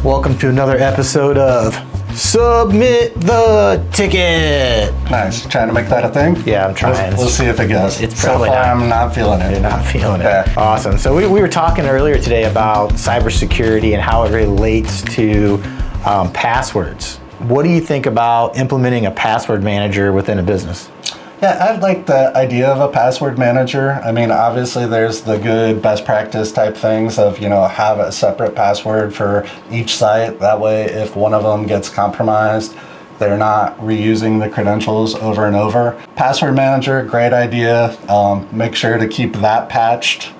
Welcome to another episode of Submit the Ticket. Nice. Trying to make that a thing? Yeah, I'm trying. We'll see if it goes. It's so probably far, not. I'm not feeling it. You're not feeling it. Okay. Awesome. So we were talking earlier today about cybersecurity and how it relates to passwords. What do you think about implementing a password manager within a business? Yeah, I like the idea of a password manager. I mean, obviously there's the good best practice type things of, have a separate password for each site. That way, if one of them gets compromised, they're not reusing the credentials over and over. Password manager, great idea. Make sure to keep that patched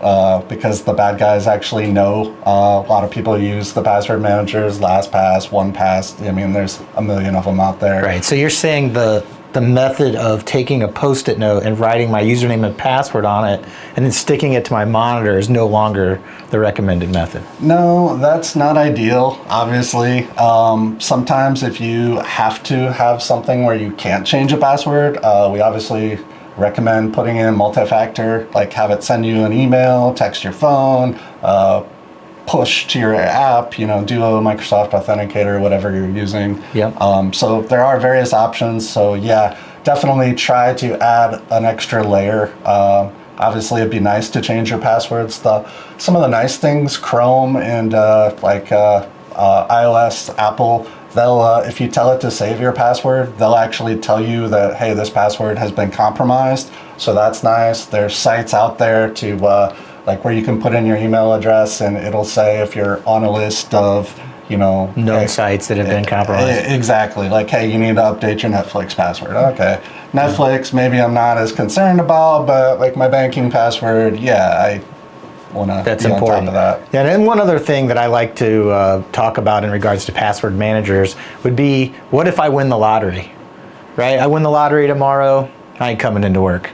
because the bad guys actually know. A lot of people use the password managers, LastPass, OnePass. I mean, there's a million of them out there. Right. So you're saying the method of taking a Post-it note and writing my username and password on it and then sticking it to my monitor is no longer the recommended method. No, that's not ideal, obviously. Sometimes if you have to have something where you can't change a password, we obviously recommend putting in multi-factor, like have it send you an email, text your phone, push to your app, do a Microsoft Authenticator, whatever you're using. Yep. So there are various options. So yeah, definitely try to add an extra layer. Obviously, it'd be nice to change your passwords. Some of the nice things, Chrome and iOS, Apple, they'll if you tell it to save your password, they'll actually tell you that, hey, this password has been compromised. So that's nice. There's sites out there to where you can put in your email address and it'll say if you're on a list of, known sites that have been compromised. Exactly. Like, hey, you need to update your Netflix password. Okay. Netflix, maybe I'm not as concerned about, but like my banking password, yeah, I want to That's be important. on top of that. Yeah, and one other thing that I like to talk about in regards to password managers would be, what if I win the lottery, right? I win the lottery tomorrow, I ain't coming into work.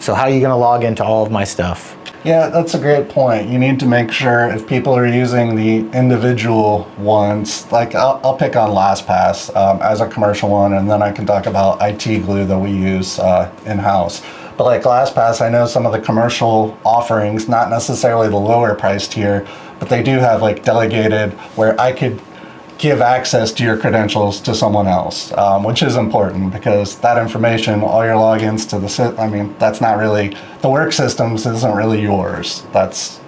So how are you going to log into all of my stuff? Yeah, that's a great point. You need to make sure if people are using the individual ones, like I'll pick on LastPass as a commercial one, and then I can talk about IT Glue that we use in-house. But like LastPass, I know some of the commercial offerings, not necessarily the lower price tier, but they do have like delegated where I could give access to your credentials to someone else, which is important because that information, all your logins to that's not really, the work systems isn't really yours. That's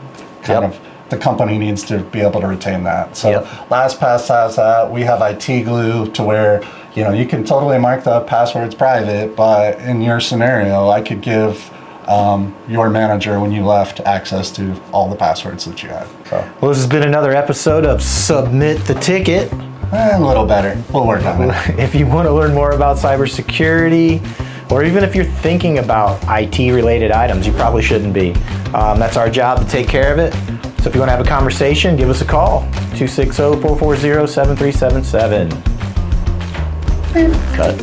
kind of, the company needs to be able to retain that. So LastPass has that. We have IT Glue to where, you can totally mark the passwords private, but in your scenario, I could give your manager when you left access to all the passwords that you had. So. Well, this has been another episode of Submit the Ticket. A little better. We'll work on it. If you want to learn more about cybersecurity, or even if you're thinking about IT-related items, you probably shouldn't be. That's our job to take care of it. So if you want to have a conversation, give us a call, 260-440-7377. Cut.